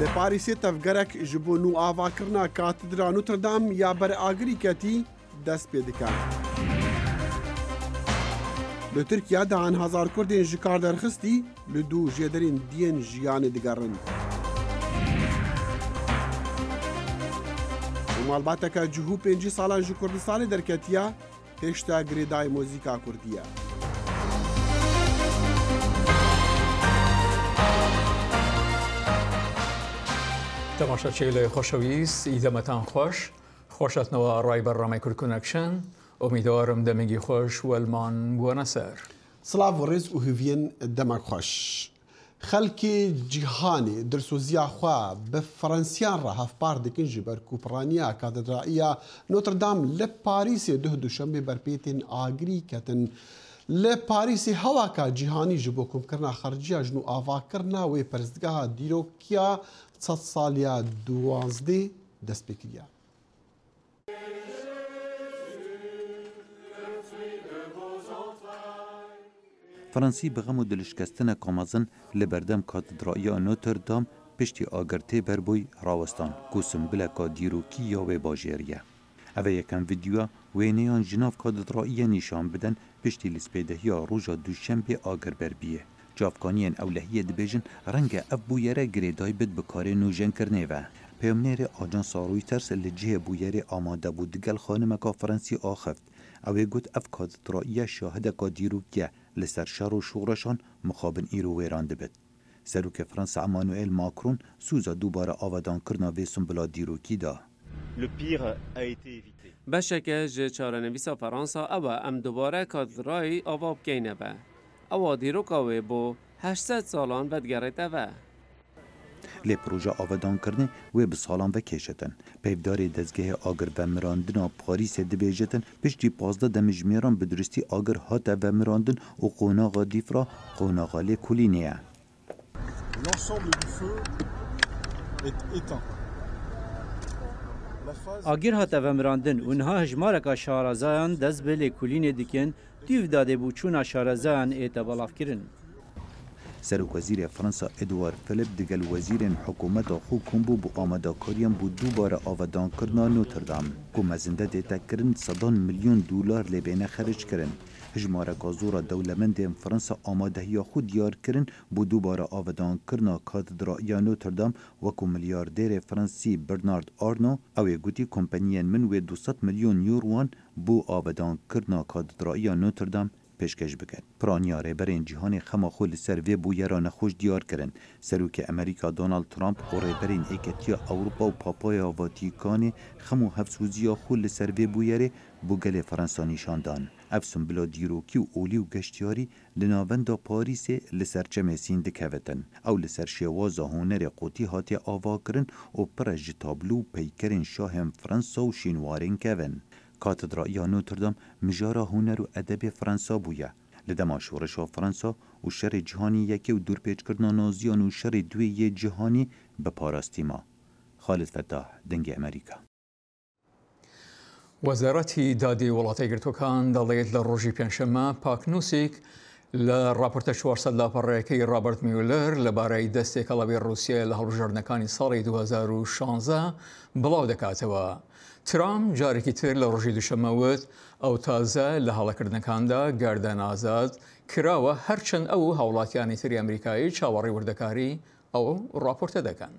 لپاریسی تفگرک جبو نو آوا کرنا کاتدرا نوتردام یا بر آگری کتی دست پیدکن. لترکیا دهان هزار کردین جکار درخستی لدو جدرین دین جیان دگرن. مالباتا که جهو 5 سالان جو کردستان درکتیا هشتا گریدای موزیکا کردیه. تماشاچیان خوشویست ایدمتان خوشتنوا رای برنامه کرد کنکشن امیدوارم دمگی خوش و المان بوانسر. سلاو و رز و هوین دمک خوش. خلکی جهانی درسوزیا خوا به فرانسیان را هفپار دکن جبر کوپرانیا کاتدرائیا نوتردام لپاریس دوشنبه برپیتین آگری کتن لپاریس هوا کا جهانی جبو کم کرنا خرجیا جنو آوا کرنا و پرزدگاه دیروکیا 100 سالیا 12 دست بکریا. فرانسی بغم و دلشکستن کامازن لبردم کاتدرائیا نوتردام پشتی آگرته بربوی راوستان گوسم بلکا دیروکی یا و باجریه. اوه یکم ویدیوها وینیان جناف کاتدرائیا نشان بدن پشتی لسپیدهی روژا دوشنبه آگر بربیه. جافکانیان اولهیه دبیجن رنگ اف بویره گریدای بد بکاره نوژن کرنه و پیامنیر آجانس رویترز لجه بویره آماده بود دگل خانمکا فرانسی آخفت. اوه گوت اف کاتدرائیا شاهده کا دیروکیه لسر شر و شغرشان مخابن ایرو ویران دبد. سروک فرانسا امانوئل ماکرون سوزا دوباره آودان کرنا ویسون بلا دیروکی دا. بشکه جه چارنویسا فرانسا اوه ام دوباره کاتدرای آواب گینه به. اوه دیروکاوه بو 800 سالان بدگرده و. لی پروژه آودان کرنه و به سالان و کشتن. پیفداری دزگه آگر و مراندن پاریس دبیجتن پشتی 15 دمجمیران بدرستی آگر هات و مراندن و قوناغا دیفرا قوناغا لی کلینیه. آگر هات و مراندن اونها هجمارکا شارزان دست به لی کلین دیکن دیو داده بو چون شارزان اعتبالاف کرن. سروک وزیر فرانسا ادوار فلیپ دگل وزیر حکومت خو کنبو بو آماده کاریم بو دوباره آودان کرنا نوتردام کو مزنده دیتا کرن 100 میلیون دلار لبینه خرج کرن. هجماره کازورا دولمند فرانسا آماده یا خود دیار کرن بو دوباره آودان کرنا کاتدرائیا نوتردام وکو میلیاردر فرانسی برنارد آرنو اوی گوتی کمپانیان من و 200 میلیون یوروان بو آودان کرنا کاتدرائیا نوتردام پیشکش بکن. پرانیاره برین جهان خماخو لسر وی بویرا نخوش دیار کرن. سروک امریکا دونالد ترامپ و ریبرین ایکتیا اوروپا و پاپایا واتیکان خمو هفسوزیا خو لسر وی بویره بوگل فرانسا نشاندان. افسون بلا دیروکی و اولی و گشتیاری لناوندا پاریس لسر چمسین دکوتن. او لسر شوازا هونر قوتی هاتی آوا کرن و پرج تابلو پیکرین شاهم فرانسا و شینوارین کون. کاتدرائیا نوتردام مجارا هنر و ادب فرانسا بویا. لدما شورش فرانسا و شر جهانی یکی و دور پیچ کردن نازیان و شر دوی جهانی به پاراستیما. خالد فتاح دنگ امریکا. وزارتی دادی وڵاتی گرتوەکان دەڵێت لە ڕۆژی پێنجشەممە پاکنووسێک لە راپۆرتە 400 لاپەڕەیەکەی رابرت میولر لەبارەی دەستێک هەڵەوی رووسیا لە هەڵبژاردنەکانی ساڵی 2016 بڵاو دەکاتەوە. ترامپ جارێکی تر لە ڕۆژی دووشەممە وت ئەو تازە لە هەڵەکردنەکاندا گاردان ئازاد کراوە هەرچەند ئەو هاوڵاتیانی تری ئەمریکایی چاوەڕێی وردەکاری ئەو راپۆرتە دەکەن.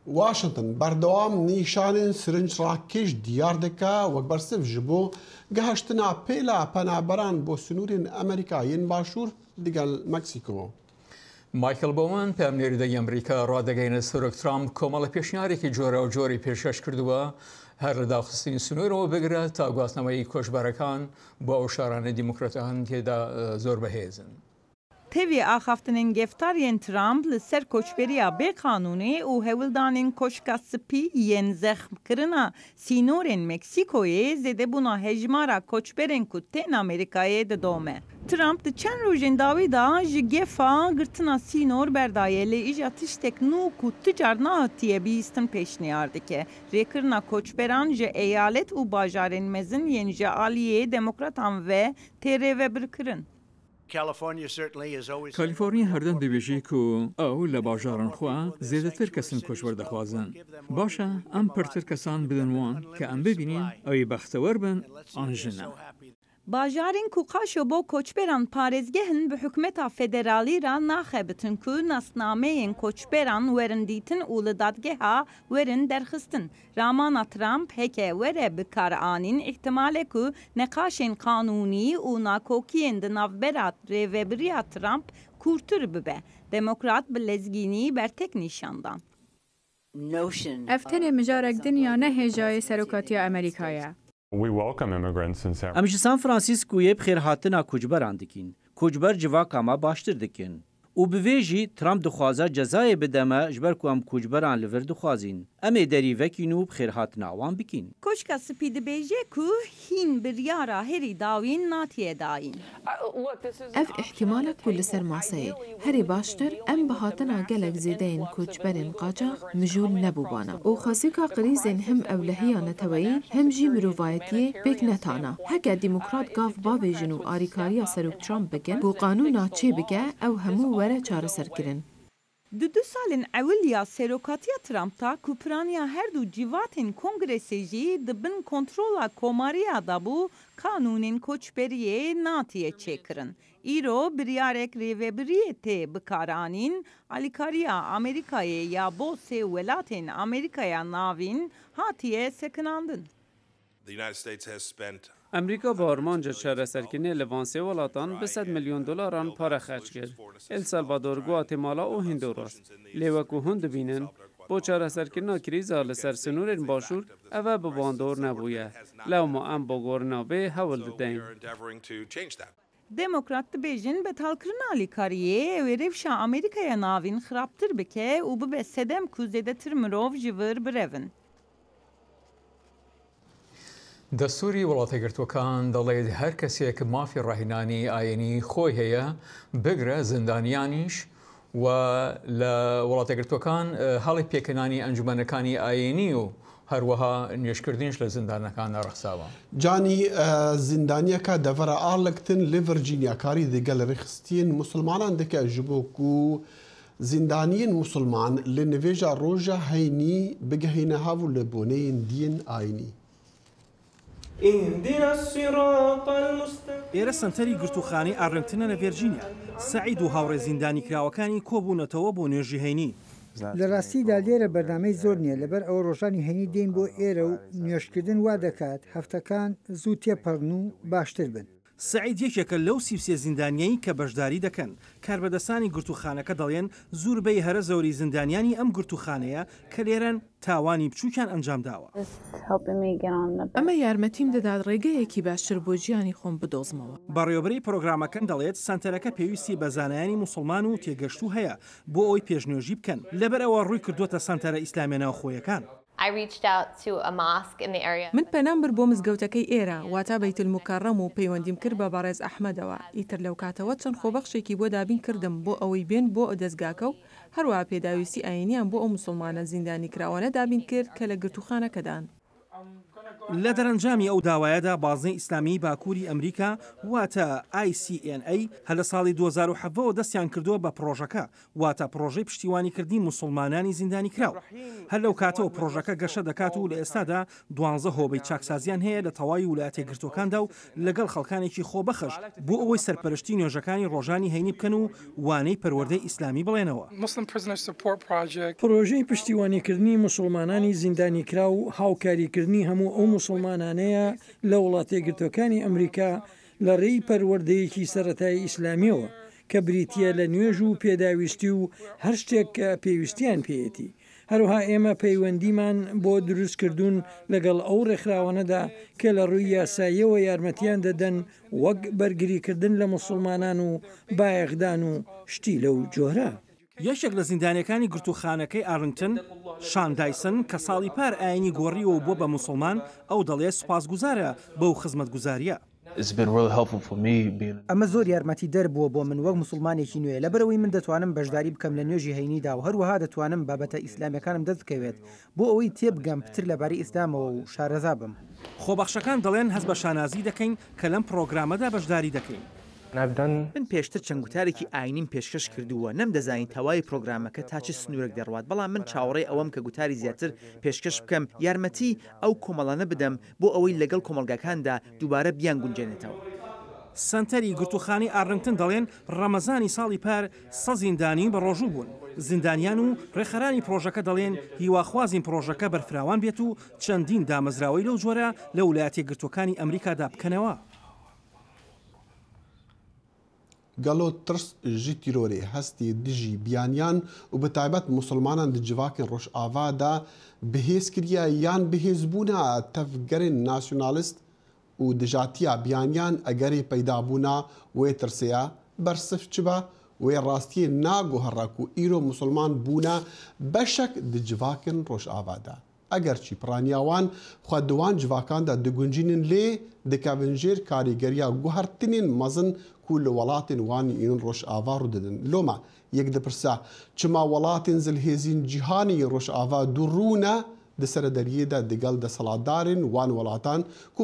واشنطن بەردەوام نیشانên سرنج ڕاکێش دیار دەکا وەک بەرسف ji بۆ گەهشتنا پێلا پەنابەران بۆ سنوورên ئەمریکایên باشوور دیگەل مەکسیکۆ. مایکل بۆمان پامنێردەی ئەمریکا ڕادەگەینە سەرۆک ترامپ کۆمەڵە پێشنیارێکی جۆرە و جۆری پێشکەش کردووە هەر لە داخستنی سنوورەوە بگرێت تا گواستنەوەی کۆچبەرەکان بۆ ئەو شارانە دیموکراتەکان تێدا زۆر بەهێزن. Tevî axaftinên geftariyên Trump li ser koçberiya bêqanûnê û hewildanên koçka spî yên zexmkirina sînorên Meksîkoyê zêdebûna hejmara koçberên ku tên Amerîkayê didome. Trump di çend rojên dawî da ji gefa girtina sînor berdayê lê îja tiştek nû ku ti car nehatiye bîstin pêşniyar dike. Rêkirina koçberan ji eyalet û bajarên mezin yên ji aliyê demokratan ve tê rêvebirkirin. کالیفۆرنیا هەردەم دەبێژی و ئەو لە باژارن خوا زێدەتر کەسن کۆچوەر دەخوازن. باشە ئەم پرتر کەسان بدنوان کە ئەم ببینین ئەوی بەختەوەر بن ئەنژنە. باژارên ku qaşo bo koçberan parêzgehin bi hikûmeta federalî ra naxebitin ku nasnameyên koçberan werin dîtin û li dadgeha werin derxistin. Ramana Trump heke were bi kar anîn ihtimalê ku neqaşên qanûnî û nakokiyên di navbera rêveberiya Trump kûrtir bibe. Demokrat bi lezgînî bertek nîşandan. Ev tenê mijarek dinya ne hêjayê serokatiya Amerîkaya. Em ji San Franciscoyê bi xêrhatina koçberan dikin. Koçber civaka me baştir dikin. û bi vê jî Trump dixwaze cezayê bide me ji ber ku em koçberan li vir dixwazîn. Em ê derî vekîn û bi xêrhatina wan bikin. Koçka spî dibêje ku hîn biryara herî dawîn natiye dayîn. Ev ihtimalek ku li ser maseyê herî baştir em bi hatina gelek zêdeyên koçberên qaçax mijûl nebûbana û xwazîka qrîzên him ewlehiya neteweyî hem jî mirovayetiyê pêk netana. Heke demokrat gav bavêjin û arîkariya Serok Trump bikin ku qanûna çê bike ew hemû were çareserkirin. Di 2 salên ewiliya serokatiya Trump'ta ku piraniya her du cîvatên kongresê jî dibin kontrola komariya da bû kanûnên koçberiyê natiye çêkirin. Îro biryarek rêveberiyê tê bikaranîn alîkariya Amerîkayê ya bo sê welatên Amerîkaya navîn hatiye sekinandin. امریکا با آرمانجا چارەسەرکردنê li van sê welatan bi $100 milyon para xerc kir. El Salvador, Guatemala û Honduras. Lê wekû hûn dibînin, bo çareserkirina krîza li ser sinûrên başûr ev bi bandor nebûye. Lewma em bo gorina vê hewl didin. Demokrat dibêjin betalkirina alîkariyê ew ê rewşa Amerîkaya navîn xirabtir bike û bibe sedem ku zêdetir mirov ji vir birevin. دەستوری وڵاتە گرتوەکان دەڵێت هەر کەسێک مافی ڕاهێنانی ئاینی خۆی هەیە بگرە زیندانیانیش و لە وڵاتە گرتوەکان هەڵی پێکەنانی ئەنجومەنەکانی ئاینی و هەروەها نوێشکردنیش لە زیندانەکان ڕەخساوە. جانی زیندانیەکە دەڤەرە ئاڵکتن لە ڤرجینیاکاری دیگە لە ڕێخستین مسلمانان دەکە ji bo ku زیندانiyên مسلمان li nivêja roja heynî bigehîne hav û li boneyên dîn ayinî. ئێرە سنتەری گرتوخانەی ئارلنگتنە لە ڤێرجینیا. سەعید و هاوڕێ زیندانی کراوەکانی کۆبوونەتەوە بۆ نوێژی هەینی. لە ڕاستیدا لێرە بەرنامەی زۆر نییە لەبەر ئەوە ڕۆژانی هەینی دێن بۆ ئێرە و نوێشکردن وا دەکات هەفتەکان زوو تێپەڕن و باشتر بن. سعید یەکێکە لەو 33 زیندانیایی کە بەشداری دەکەن. کاربەدەستانی گرتوخانەکە دەڵێن زۆربەی هەرە زەوری زیندانیانی ئەم گرتوخانەیە کە لێرەن تاوانی بچووکیان ئەنجام داوە. ئەمە یارمەتیم دەدات ڕێگەیەکی باشتر بۆ ژیانی خۆم بدۆزمەوە. بەڕێوەبەری پرۆگرامەکەن دەڵێت سنتەرەکە پێویستی بە زانایانی موسڵمان و تێگەشتو هەیە بۆ ئەوی پێشنێژی بکەن لەبەر ئەوە ڕووی کردوتە سنتەرە ئیسلامی ناوخۆیەکان. من پەنام بر بۆ مزگەوتەکەی ئێرە واتە بەیتولموکەڕەم و پەیوەندیم کرد بە بەڕێز ئەحمەدەوە ئیتر لەو کاتەوە چەند خۆبەخشێکی بۆ دابین کردم بۆ ئەوەی بێن بۆ دەستگاکە و هەروەها پێداویستی ئاینیان بۆ ئەو مسلمانە زیندانی کراوانە دابین کرد کە لە گرتوخانەکەدان. لە دەرەنجامی ئەو داوایەدا بازنەی ئیسلامی باکووری ئەمریکا واتە ICNA هە لە ساڵی 2007 دەستیان کردووە بە پرۆژەکە واتە پرۆژەی پشتیوانیکردنی مسلمانانی زیندانی کراو. هەر لەو کاتەوە پرۆژەکە گەشە دەکات و لە ئێستادا 12 هۆبەی چاکسازیان هەیە لە تەواوی ویلایەتە گرتوەکاندا و لەگەڵ خەڵکانێکی خۆبەخش بۆ ئەوەی سەرپەرشتی نوێژەکانی ڕۆژانی هەینی بکەن و وانەی پەروەردەی ئیسلامی بڵێنەوە. پرۆژەی پشتیوانیکردنی مسلمانانی زیندانی کرا و هاوکاریکردنی هەموو ئەو مسلمانانەیە لە وڵاتە گرتوەکانی ئەمریکا لە ڕێی پەروەردەیەکی سەرەتای ئیسلامیەوە کە بریتە لە نوێژ و پێداویستی و هەر شتێک کە پێویستیان پێیەتی. هەروها ئێمە پەیوەندیمان بۆ دروستکردوون لەگەڵ ئەو ڕێکخراوانەدا کە لە ڕووی یاساییەوە یارمەتیان دەدەن وەک بەرگریکردن لە مسلمانان و بایەخدان و شتی لەو جۆرە. یەکێک لە زیندانەکانی گرتوخانەکەی ئارلنگتن شان دایسن کە ساڵی پار ئاینی گۆڕیەوە بۆ بە مسلمان ئەو دەڵێ سوپاسگوزارە بەو خزمەتگوزاریە. ئەمە زۆر یارمەتی دەربووە بۆ من وەک مسلمانێکی نوێ لەبەرەوەی من دەتوانم بەشداری بکەم لە نوێژی هەینیدا و هەروەها دەتوانم بابەتە ئیسلامیەکانم دەست بکەوێت بۆ ئەوەی تێبگەم پتر لەبارەی ئیسلامەوە و شارەزا بم. خۆبەخشەکان دەڵێن هەست بە شانازی دەکەین کە لەم پرۆگرامەدا بەشداری دەکەین. من پێشتر چەند گوتارێکی ئاینیم پێشکەش کردووە نەم دەزانین تەواوی پرۆگرامەکە تا چ سنوورێک دەڕوات بەڵام من چاوەڕێی ئەوەم کە گوتاری زیاتر پێشکەش بکەم یارمەتی ئەو کۆمەڵانە بدەم بۆ ئەوەی لەگەڵ کۆمەلگاکاندا دووبارە بیان گونجێنێتەوە. سنتەری گرتوخانی ئارلنگتن دەڵێن ڕەمەزانی ساڵی پار سە زیندانی بە ڕۆژوو بوون. زیندانیان و ڕێخەرانی پرۆژەکە دەڵێن هیواخوازین پرۆژەکە بەرفراوان بێت و چەندین دامەزراوەی لەو جۆرە لە ویلایەتە یەکگرتووەکانی ئەمریکادا بکەنەوە. گەلۆ ترس ژی تیرۆرێ هەستی دژی بیانیان و بە تایبەت مسلمانان دجڤاکن ڕۆژئاوادا بەهێز کردیا یان بەهێزبوونا تەفگەرên ناسیۆنالیست و دژاتیا بیانیان ئەگەری پەیدابوونا وێ ترسەیە بەرسف چبە وێ ڕاستیە ناگۆهەڕاک و ئیرۆ مسلمان بوونا بەشەک دجڤاکن ڕۆژئاوادا. ئەگەرچی پرانیاوان خودوان جڤاکاندا دگونجینن لێ دەکەونژێر کاریگەریە گوهرتنین مەزن و لە وڵاتین وانی ئین ڕۆژئاوا ڕوودەدن. لۆمە یەک دەپرسا چما وڵاتین زلهێزین جیهانی ڕۆژئاوا دوڕوونە دەسەرە دەریێدا دەگەڵ دەسەڵاتدارن وان وڵاتان کو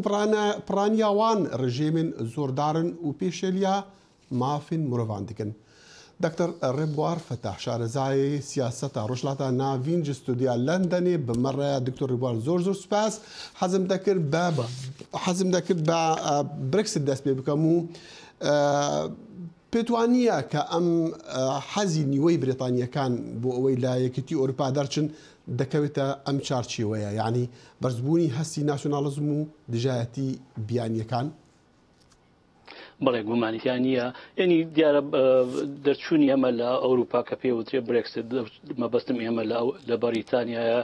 پرانیاوان ڕژێمن زۆردارن و پێشێلیا مافین مرۆڤان دکن. دکتۆر ڕێبوار فەتاح شارەزای سیاسەتە ڕۆژهەڵاتە ناوین ستودیا لەندەنێ بمەڕە دکتۆر ڕێبوار زۆر سوپاس حەزم دەکرد بە برێکست دەست پێ بکەم و پێتوانیە کە ئەم حەزی نیوەی برێتانیەکان بۆ ئەوەی لا یەکێتی ئەوروپا دەرچن دەکەوێتە ئەم چارچێوەیە یعنی بەرزبوونی هەستی ناسیۆنالیزم و دژایەتی بیانیەکان. بەڵێ گومانیان نییە یعنی دیارە دەرچوونی ئەمە لە ئەوروپا کە پێوترێ برێکست مەبەستم ئێمە لە بەریتانیایە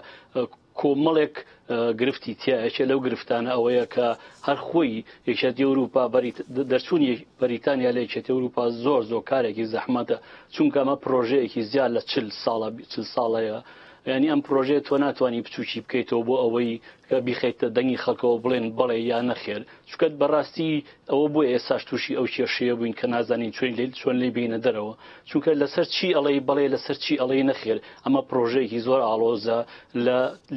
کۆمەڵێک گرفتی تایەکێ لەو گرفتانە ئەوەیە کە هەر خۆی یەکێتی ئەوروپا دەرچوونی بەریتانیا لە یەکێتی ئەوروپا زۆر کارێکی زەحمەتە چونکە ئەمە پرۆژەیەکی زیاد لە 40 ساڵەیە. ینی ئەم پرۆژێ تۆ ناتوانانی بچوکی بکەیتەوە بۆ ئەوەی کە بیخیتە دەنگی خەڵکەوە بڵێن بەڵێ یان نەخێر چکەت بەڕاستی ئەوە بۆ ئێساش تووشی ئەو کێشەیە بووین کە نازانین چۆن لێ بینە دەرەوە چونکە لەسەر چی ئەڵێ بەڵێ لەسەر چی ئەڵێ نەخێر ئەمە پرۆژەیەکی زۆر ئاڵۆزە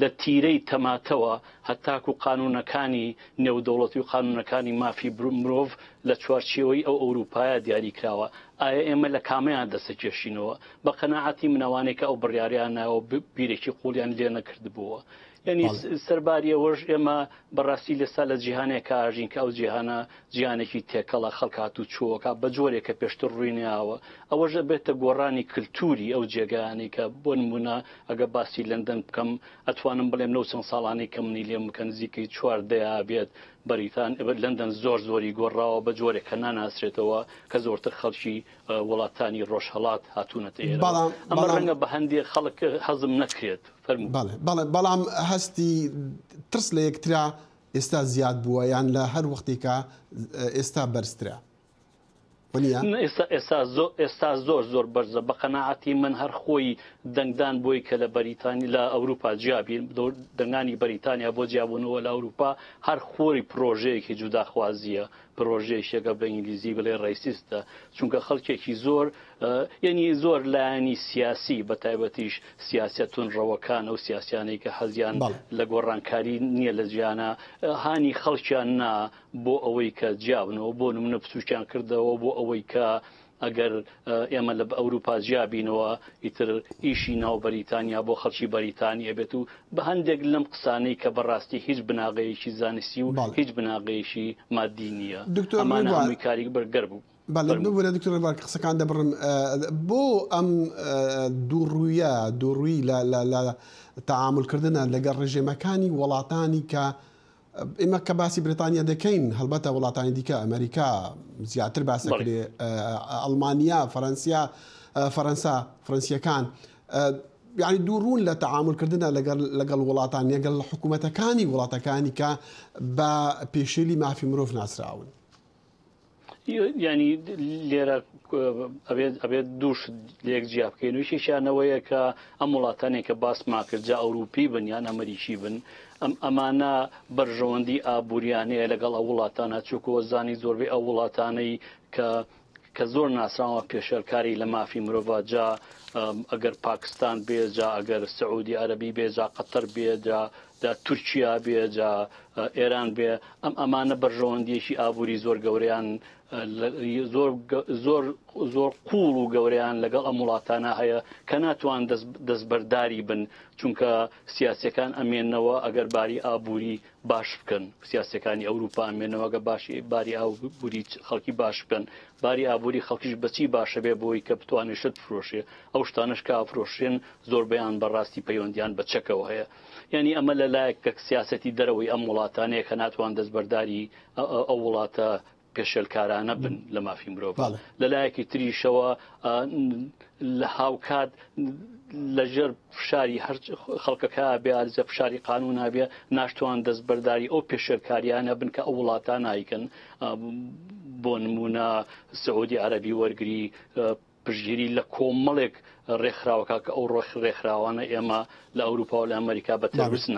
لە تیرەی تەماتەوە هەتاکو قانونەکانی نێودەوڵەتی و قانونەکانی مافی مرۆڤ لە چوارچێوەی ئەو ئەوروپایە دیاری کراوە. ئایا ئێمە لە کامیان دەسە کێشینەوە بە قەناعەتی منەوانێکە ئەو بڕیاریان ناوە بیرێکی قوڵیان لێ نەکردبووە. یعنی سەرباریەوەش ئێمە بەڕاستی لەسا لە جیهانێکە ئاژین کە ئەو جیهانە جیهانێکی تێکەڵە خەڵکات و چۆکە بە جۆرێکە پێشتر ڕووینیاوە ئەوەژە بێتە گۆڕانی کللتوری ئەو جێگایانی کە بۆ نمونە ئەگە باسی لەندەن بکەم ئەتوانم بڵێم لەو چەند ساڵانی کە منی لێم بکەن نزیکەی 4 بێت بەریتان لەندەن زۆری گۆڕاوە بە جۆرێک کە ناناسرێتەوە کە زۆرتر خەڵکی وڵاتانی ڕۆژهەڵات هاتوونەتە ئێرە ئەمە ڕەنگە بە هەندێک خەڵک حەزم نەکرێت. بەڵام هەستی ترس لە یەکترا ئێستا زیاد بووە یان لە هەر وەختێکە ئێستا بەرزترە ئێستا زۆر بەرزە بە قەناعەتی من هەر خۆی دەنگدان بۆی کە لە بەریتانی لە ئەوروپا جیابی دەنگانی بەریتانیا بۆ جیابوونەوە لە ئەوروپا هەر خۆی پرۆژەیەکی جوداخوازیە پرۆژەیەکێکە بە ئینگلیزی بڵێ ڕیسیستە چونکە خەڵکێکی زۆر یعنی زۆر لایەنی سیاسی بە تایبەتیش سیاسەتون ڕەوەکان ئەو سیاسیانەی کە حەزیان لە گۆڕانکاری نییە لە جیانە هانی خەڵکیان نا بۆ ئەوەی کە جیابنەوە بۆ نمونە پسوچیان کردەوە بۆ ئەوەی کە ئەگەر ئێمە لە ئەوروپا جیابینەوە ئیتر ئیشی ناو بەریتانیا بۆ خەڵکی بەریتانیا بێت و بە هەندێک لەم قسانەی کە بەڕاستی هیچ بناغەیەکی زانستی و هیچ بناغەیەشی مادی نییە ئەمانە هەمووی کاری بەرگەر بوو. بەڵێ دکتۆر ڕێبوار قسەکان دەبڕم بۆ ئەم دووڕووی لە تەعاملکردنە لەگەڵ ڕێژێمەکانی وڵاتانی کە ئێمە کە باسی بریتانیا دەکەین هەڵبەتە وڵاتانی دیکە ئەمریکا زیاتر باسەکرێ ئەڵمانیا فەرەنسیەکان یعنی دووڕوون لە تەعاملکردنە لەگەڵ وڵاتان لەگەڵ حکوومەتەکانی وڵاتەکانی کە بە پێشێلی مافی مرۆڤ ناسراون. ینی لێرە ئەبێت دووش لێک جیا بکەین وشیشانەوەیە کە ئەم وڵاتانێک کە باسما کرد جا ئەوروپی بن یان ئەمریکی بن ئەمانە بەرژەوەندی ئابوووریانەیە لەگەڵ ئەو وڵاتانە چووکەوە زانی زۆربەی ئەو وڵاتانەی کە زۆر ناسراوە پێشەرکاری لە مافی مرۆڤ جا ئەگەر پاکستان بێ جا ئەگەر سعودی عەرەبی بێ جا قەتەر بێ جا تورکیا بێ جا ئێران بێ ئەمانە بەرژەوەندیەکی ئابووری زۆر گەورەیان زۆر قوڵ و گەورەیان لەگەڵ ئەم وڵاتانە هەیە کە ناتوان دەستبەرداری بن چونکە سیاسەکان ئەمێنەوە ئەگەر باری ئابووری باش بکەن سیاسەکانی ئەوروپا ئەمێنەوەگە باشی باری ئابووری خەڵکی باش بکەن باری ئابووری خەڵکیش بەچی باشە بێ بۆی کە بتوانێت شت فرۆشێ ئەو شتانش کە ئافرۆشێن زۆربەیان بەڕاستی پەیوەندیان بە چەکەوە هەیە یعنی ئەمە لەلایەک کە سیاسەتی دەرەوەی ئەم وڵاتانەیە کە ناتوان دەستبەرداری ئەو وڵاتە پێشێلکارانە بن لە مافی مرۆڤ لەلایەکی تریشەوە لە هاوکات لەژێر فشاری خەڵکەکە بێ ئالزە فشاری قانون نابێ ناشتوان دەستبەرداری ئەو پێشێلکاریانە بن کە ئەو وڵاتان نایکەن بۆ نمونە سعودی عەرەبی وەرگری پشتگیری لە کۆمەڵێک ڕێکخراوەکە کە ئەو ڕێکخراوانە ئێمە لە ئەوروپا و لە ئەمریکا بە تەروریست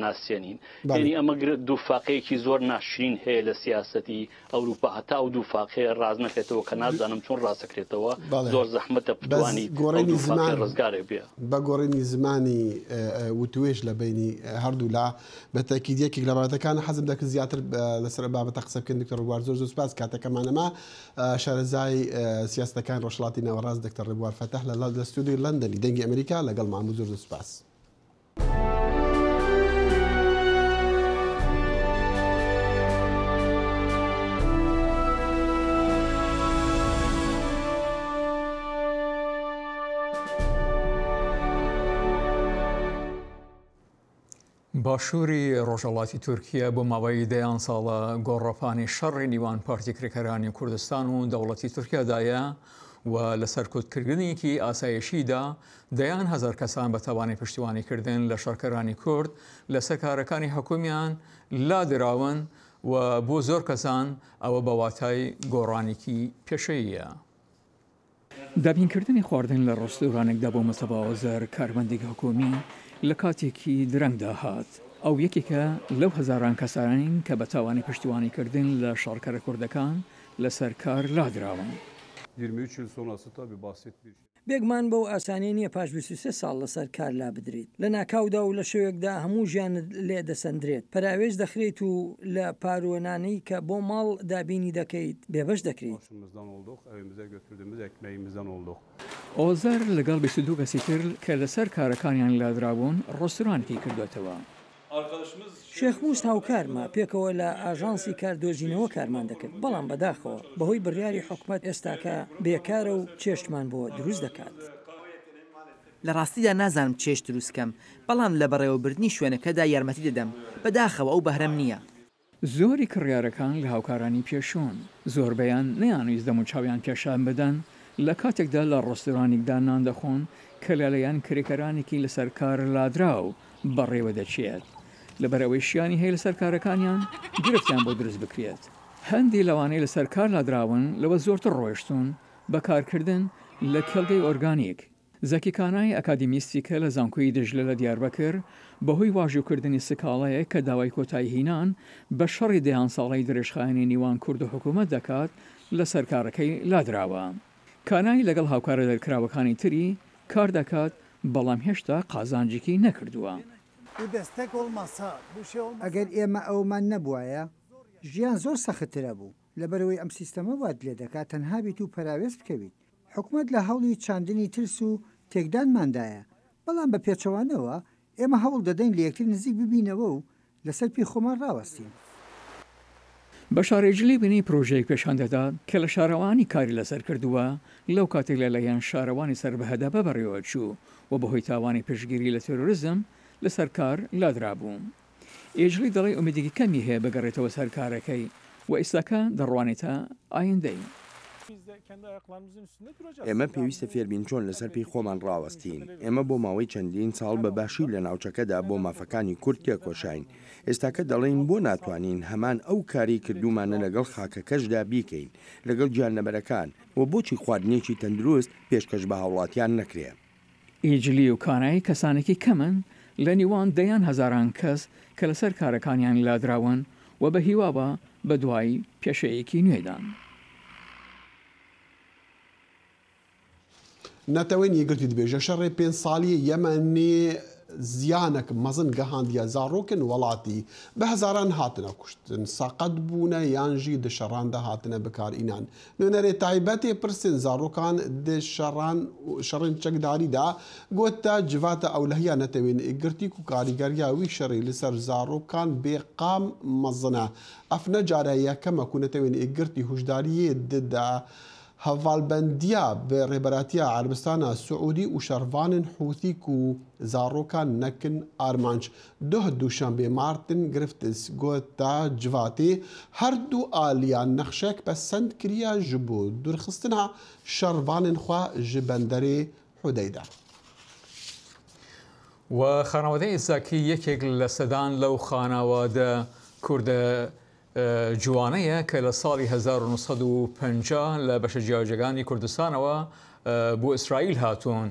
ناسیێنین یعنی ئەمە دووفاقەیەکی زۆر ناشرین هەیە لە سیاسەتی ئەوروپا هەتا ئەو دووفاقەیە ڕاز نەکرێتەوە کە نازانم چۆن ڕاستەکرێتەوە زۆر زەحمەتە بتوانی ڕزگارێک بێ بە گۆڕینی زمانی وتوێژ لە بینی هەردوو لا بە تاکیدیەکێک لە بابەتەکانە حەزم دەکرد زیاتر لەسەر بابەتە قسە بکەین دکتۆر ڕێبوار زۆر سوپاس کاتەکەمانەما شارەزای سیاستەکان ڕۆژهەڵاتی ناوەڕاست دکتۆر ڕێبوار فەتەح لە ستودیۆی لەندەنی دەنگی ئەمریکا لەگەڵ ماموو زۆر سوپاس. باشووری ڕۆژهەڵاتی تورکیا بۆ ماوەی دەیان ساڵە گۆڕەپانی شەڕی نیوان پارتی کرێکەرانی کوردستان و دەوڵەتی تورکیادایە و لە سەرکوتکردنێکی ئاسایشیدا دەیان هەزار کەسان بە تاوانی پشتیوانیکردن لە شەڕکەرانی کورد لە سەرکارەکانی حکومیان لادراون و بۆ زۆر کەسان ئەوە بە واتای گۆڕانێکی پێشەییە. دابینکردنی خواردن لە ڕۆستورانێکدا بۆ مەسەباوەزەر کارمەندێک حکومی لە کاتێکی درەنگدا هات ئەو یەکێکە لەو هەزاران کەسانین کە بە تاوانی پشتیوانیکردن لە شەڕکەرە کوردەکان لەسەر کار لادراون. بێگمان بەو ئاسانی نییە پاش 23 ساڵ لەسەر کار لا بدرێت لە ناکاودا و لە شوێکدا هەموو ژیانت لێ دەسەندرێت پراوێز دەخرێت و لە پارۆنانەی کە بۆ ماڵ دابینی دەکەیت بێبەش دەکرێت. ئۆزەر لەگەڵ 22 کەسی تر کە لەسەر کارەکانیان لادرابوون ڕۆستورانێکی کردوێتەوە. شێخموس هاوکارمە پێکەوە لە ئاژانسی کاردۆژینەوە کارمان دەکرد بەڵام بەداخەوە بەهۆی بڕیاری حکومەت ئێستاکە بێکارە و چێشتمان بۆ دروست دەکات. لە ڕاستیدا نازانم چێشت دروستکەم بەڵام لە بەڕێوەبردنی شوێنەکەدا یارمەتی دەدەم بەداخەوە ئەو بەهرەم نییە. زۆری کڕیارەکان لە هاوکارانی پێشوون زۆربەیان نەیانویست دەم و چاویان پێشان بدەن لە کاتێکدا لە ڕۆستورانێکدا نان دەخۆن کە لەلایەن کرێکەرانێکی لەسەر کار لادراو بەڕێوە دەچێت لەبەرەوەی شیانی هەیە لەسەر کارەکانیان گرفتیان بۆ دروست بکرێت. هەندی لەوانەی لەسەر کار لادراون لەوە زۆرتر ڕۆیشتون بەکارکردن لە کێڵگەی ئۆرگانیک. زەکی کانای ئەکادیمیستیکە لە زانکۆی دژلە لە دیاربەکر بەهۆی واژووکردنی سکاڵەیە کە داوای کۆتایی هینان بە شەڕی دەیان ساڵی درێژخایەنی نیوان کورد و حکوومەت دەکات لە سەرکارەکەی لادراوە. کانای لەگەڵ هاوکارە دەرکراوەکانی تری کار دەکات بەڵام هێشتا قازانجێکی نەکردووە. ئەگەر ئێمە ئەومان نەبووایە ژیان زۆر سەختترە بوو لەبەرەوەی ئەم سیستەمە وات لێ دەکات تەنها بیت و پەراوێز بکەویت. حکومت لە هەوڵی چاندنی ترس و تێکدانماندایە بەڵام بە پێچەوانەوە ئێمە هەوڵ دەدەین لە یەکتر نزیک ببینەوە و لەسەر پێی خۆمان ڕاوەستین. بە شارێجلی بنی پرۆژەیەک پیشان دەدات کە لە شارەوانی کاری لەسەر کردووە لەو کاتێک لەلایەن شارەوانی سەربەهەدا بەبڕێوە چوو و بەهۆی تاوانی پشتگیری لە تێرۆریزم لەسەر کار لادرابوو. ئێژلی دەڵی ئومێدێکی کەمی هەیە بگەڕێتەوە سەرکارەکەی و ئێستاکە دەڕوانێتە ئایندەی. ئێمە پێویستە فێربین چۆن لەسەر پێی خۆمان ڕاوەستین. ئێمە بۆ ماوەی چەندین ساڵ بە باشی لە ناوچەکەدا بۆ مافەکانی کورد تێکۆشاین. ئێستاکە دەڵێن بۆ ناتوانین هەمان ئەو کاری کردومانە لەگەڵ خاکەکەشدا بیکەین لەگەڵ گیانلەبەرەکان و بۆچی خواردنێکی تەندروست پێشکەش بە هاوڵاتیان نەکرێ. ئیجلی و کانایی کەسانێکی کەمن لە نیوان دەیان هەزاران کەس کە لەسەر کارەکانیان لادراون و بە هیوابە بە دوای پێشەیەکی نوێدان. ناتەوەی یەگرتی دەبێژە شەڕێ 5 ساڵی یەمەنی زیانك مزن گەهاندیە زارۆکن وڵاتی بە هەزاران هاتنە کوشتن ساقەت بوونە یانژی دشەڕاندا هاتنە بەکارئینان نوێنەرێ تایبەتێ پرسن زارۆکان شەڕین چەکداریدا گوتە جواتە ئەولەهیا نەتەوێن ئیگرتیک و کاریگەریاوی شەڕی لەسەر زارۆکان بێقام مەزنە ئەفنە جارە یەکەمە کو نەتەوێن ئیگرتی هوشداریە ددا هەڤالبەندیە بە ڕێبەراتیە عەربستانە سعودی و شەڕڤانن حوتیک و زارۆکان نەکن ئارمانج دووشەمبێ مارتن گرفتس گوتە جواتێ هەردوو ئالیان نەخشێک بە سند کریە ji بۆ دوورخستنە شەڕڤانن خوا ji بەندەرێ حودەیدا. و خانەوادەی ئیساکی یەکێک لە سەدان لەو خانەوادە کوردە جوانەیە کە لە ساڵی 1950 لە بەشە جیاوجەکانی کوردستانەوە بۆ ئیسرائیل هاتوون.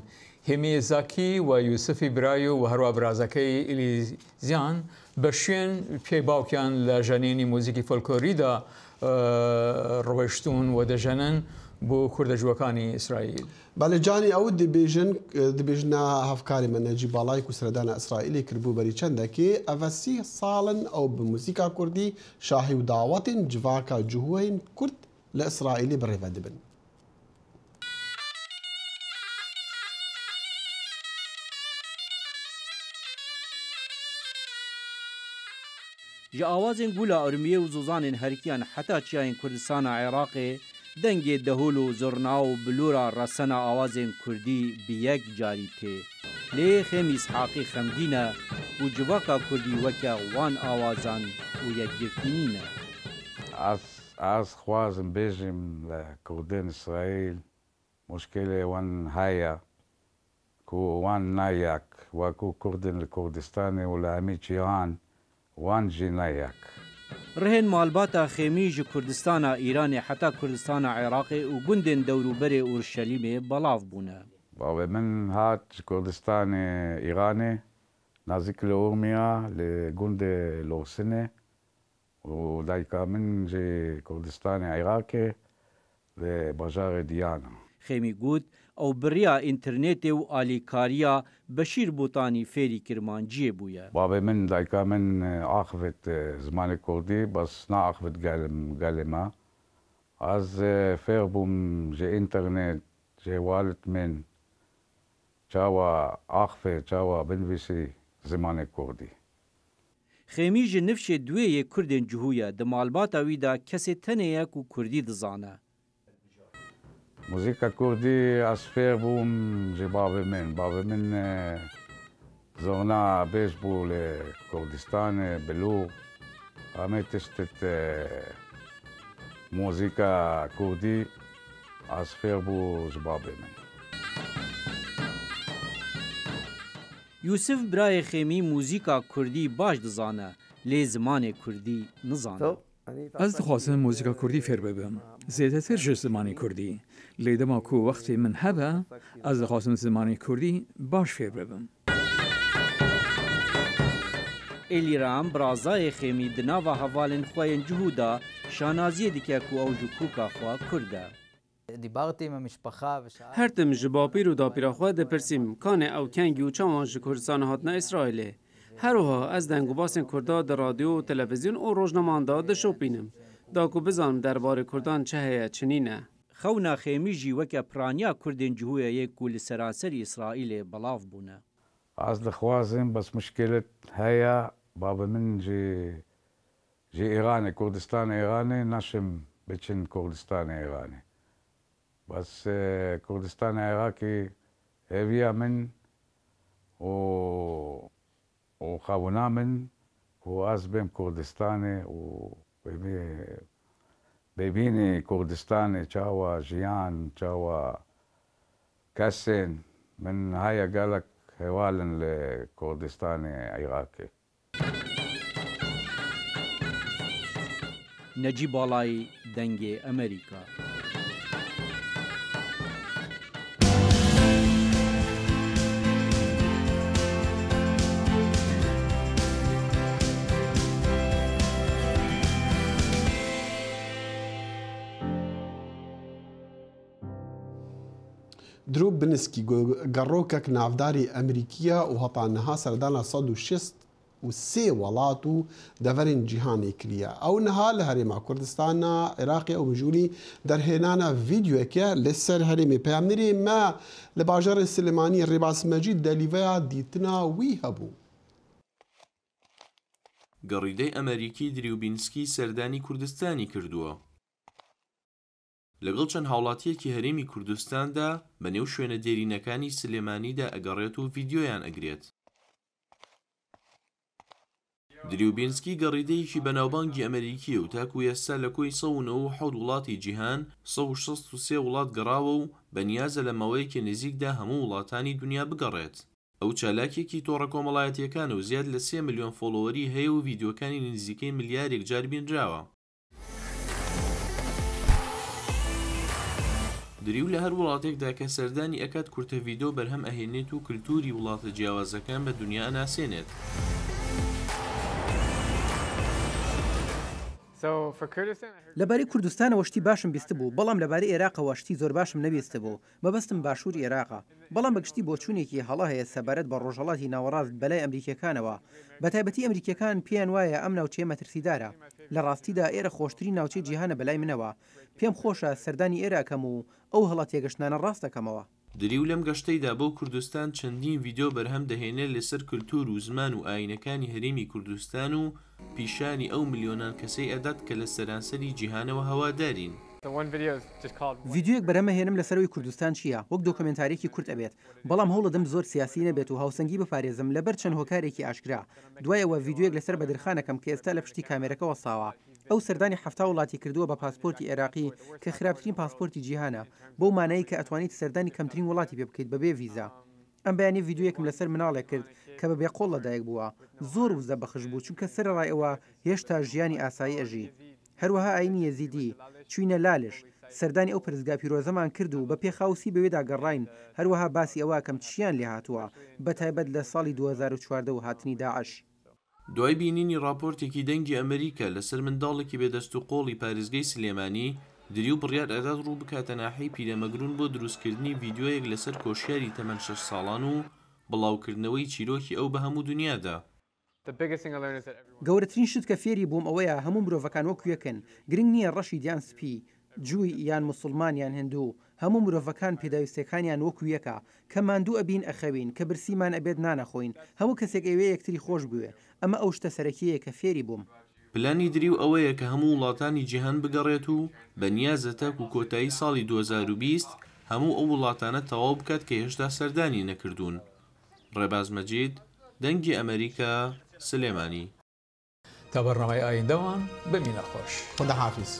هێمی زاکی و یوسفی برای و هەروە برازەکەی ئیلیزیان بە شوێن پێی باوکیان لە ژەنینی موزیکی فۆلکلۆریدا ڕۆیشتون و دەژەنن بۆ کوردەجووەکانی ئیسرائیل. بالجانی ئەو دەبێژنە هەفکاری منەجی باڵای و سەردانە ئیسرائیلی کردبوو بەری چەندەکێ ئەڤەسی ساڵن ئەو بە موزیکا کوردی شاهی و داوەتین جڤاکە جوهۆین کورد لە ئیسرائیلی بڕێڤە دەبن. ji awazên gula Urmiye û zozanên herkiyan heta çiyayên Kurdistana Iraqê dengê dehûl û zorna û bilûra rasena awazên Kurdî bi yek carî tê. Lê Xêmî İshaqî xemgîn e û civaka Kurdî weke wan awazan û yekgirtînî ne. Ez xwazim bêjim li Kurdên İsraîl muşkelê wan heye ku wan nayek wekû Kurdên li Kurdistanê û li hemî cîhan wan jî nayek. Rihên malbata Xêmî ji Kurdistana Îranê heta Kurdistana Iraqê û gundên dewrûberê Urşelîmê belav bûne. Bavê min hat ji Kurdistanê Îranê nazik li Urmiya li gundê Lorsinê û dayika min ji Kurdistanê Iraqê li bajarê Diyana. Xêmî got ew biriya înternêtê û alîkariya Beşîr Botanî fêrî kirmanciyê bûye. Bavê min dayika min axivit zimanê Kurdî bas naaxivit gelê me. Ez fêr bûm ji înternêt ji walid min çawa axivê çawa binivîsî zimanê Kurdî. Xêmî ji nifşê duêyê Kurdên cihûye di malbata wî de kesê tenê ku Kurdî dizane. Muzîka Kurdî ez fêr bûm ji bavê min. Bavê min zorna bêj bû li Kurdistanê Bilûr emê tiştî muzîka Kurdî ez fêr bû ji bavê min. Yusuf birayê Xêmî muzîka Kurdî baş dizane lê zimanê Kurdî nizane. Ez dixwazim muzîka Kurdî fêr bibim. Zêdetir ji zimanê Kurdî. Lê dema ku wextê min hebe ez dixwazim zimanê Kurdî baş fêr bibim. Êlîran birazayê Xêmî di nava hevalên xwe yên cihû da şanaziyê dike ku ew ji kûka xwe Kurd e. Her tim ji bapîr û dapîra xwe dipirsim kanê ew kengî û çawan ji Kurdistanê hatine İsraîlê. Her wiha ez dengûbasên Kurda di radyo û televîzyon û rojnaman da dişopînim. Da ku bizanim derbarê Kurdan çi heye çinî ne. Xewna Xêmî jî weke piraniya Kurdên cihûye yê ku li seranserî İsraîlê belav bûne. Ez dixwazim bes muşkelet heye bavê min ji Îranê Kurdistanê Îranê naşim biçin Kurdistanê Îranê. Bes Kurdistanê Iraqê heviya min û xewina min ku ez bêm Kurdistanê û bibînî Kurdistanê çawa jiyan çawa kesên min heye gelek hevalin li Kurdistanê Iraqê. Necî Balayî dengê Amerîka. درو بنسکی گەڕۆکێک ناوداری ئەمریکیە و هەتانەها سەردانە 163 وڵات و دەڤەرین جیهانی کریە ئەو نەها لە هەرێما کوردستانە عێراقی ئەو بژووری دەرهێنانە ڤیدیۆیەکە لەسەر هەرێمی پەیامنەری ما لە باژارێ سلێمانی ڕێباز مەجید دەلیڤەیە دیتنا وی هەبوو. گەڕیدەی ئەمریکی دریوبینسکی سەردانی کوردستانی کردووە. لەگەڵ چەند هاوڵاتیەکی هەرێمی کوردستاندا بەنێو شوێنە دێرینەکانی سلێمانیدا ئەگەڕێت و ڤیدیۆیان ئەگرێت. دریوبینسکی گەڕیدەیەکی بەناوبانگی ئەمریکیە و تاکو ئێستا لە کۆی 197 وڵاتی جیهان 163 وڵات گەڕاوە و بەنیازە لە ماوەیەکی نزیکدا هەموو وڵاتانی دنیا بگەڕێت. ئەو چالاکێکی تۆڕە کۆمەڵایەتیەکانە و زیاد لە 3 ملیۆن فۆلۆوەری هەیە و ڤیدیۆکانی نزیکەی ملیارێک جار بینراوە. دریو لە هەر وڵاتێکدا کە سەردانی ئەکات کورتە ڤیدیۆ بەرهەم ئەهێنێت و کلتوری وڵاتە جیاوازەکان بە دنیا ئەناسێنێت. لەبارەی کوردستانەوە شتی باشم بیست بوو بەڵام لەبارەی عێراقەوە شتی زۆر باشم نەبیست بوو مەبەستم باشووری عێراقە بەڵام بەگشتی بۆ چوونێکی هەڵا هەیە سەبارەت بە ڕۆژهەڵاتی ناوەڕاست بەلای ئەمریکیەکانەوە بەتایبەتی ئەمریکیەکان پێیان وایە ئەم ناوچەیە مەترسیدارە لە ڕاستیدا ئێرە خۆشترین ناوچەی جیهانە بەلای منەوە پێم خۆشە سەردانی ئێراکەم و ئەو هەڵات تێگەشتانە ڕاست دەکەمەوە. دریو لەم گەشتەیدا بۆ کوردستان چەندین ڤیدیۆ بەرهەم دەهێنێت لەسەر کلتور و زمان و ئاینەکانی هەرێمی کوردستان و پیشانی ئەو ملیۆنان کەسەی ئەدات کە لە سەرانسەری جیهانەوە هەوادارین. ڤیدیۆیەک بەرەمە هێنم لەسەرەوەی کوردستان چییە؟ وەک دۆکمنتارێکی کورت ئەبێت بەڵام هەوڵەدەم زۆر سیاسی نەبێت و هاوسەنگی بپارێزم لەبەر چەند هۆکارێکی ئاشکرا دوایەوە ڤیدیۆیەک لەسەر بەدرخانەکەم کە ئێستا لە پشتی کامێرەکەەوە ساوە ئەو سەردانی هەفتا وڵاتی کردووە بە پاسپۆرتی عێراقی کە خراپترین پاسپۆرتی جیهانە بەو مانایی کە ئەتوانیت سەردانی کەمترین وڵاتی پێ بکەیت بەبێ ڤیزا. ئەم بەیانی ڤیدیۆیەکم لەسەر مناڵێک کرد کە بە بێقۆڵ لەدایک بووە زۆر وزە بەخش بوو چونکە سەرڕایەوە هێشتا ژیانی ئاسایی ئەژی هەروەها ئاینی یەزیدی چوینە لالش سەردانی ئەو پرزگا پیرۆزەمان کرد و بە پێخاوسی بەوێدا گەڕاین هەروەها باسی ئەوە کەم چیان لێ هاتووە بەتایبەت لە ساڵی 2014 و هاتنی داعش. دوای بینینی راپۆرتێکی دەنگی ئەمریکا لەسەر منداڵێکی بێدەست و قۆڵی پارێزگای سلێمانی دریو بڕیار ئەدات ڕوو بکاتە ناحەی پیرەمەگرون بۆ دروستکردنی ڤیدیۆیەک لەسەر کۆشیاری تەمەن 6 ساڵان و بڵاوکردنەوەی چیرۆکی ئەو بە هەموو دنیادا. گەورەترین شت کە فێری بووم ئەوەیە هەموو مرۆڤەکان وەکو یەکن گرنگ نییە ڕەشی دیان سپی جووی یان مسلمانیان هندوو هەموو مرۆڤەکان پێداویستەکانیان وەکو یەکە کە ماندوو ئەبین ئەخەوین کە برسیمان ئەبێت نانەخۆین هەموو کەسێک ئەوێ یەکتری خۆش بوێ ئەمە ئەو شتە سەرەکیەیە کە فێری بووم. پلانی دریو ئەوەیە کە هەموو وڵاتانی جیهان بگەڕێت و بەنیازە تاکو کۆتایی ساڵی 2020 هەموو ئەو وڵاتانە تەواو بکات کە هێشتا سەردانی نەکردوون. ڕێباز مەجید دەنگی ئەمریکا سلێمانی. تا بەرنامەی ئایندەوان ببینە خۆش. خدا حافظ.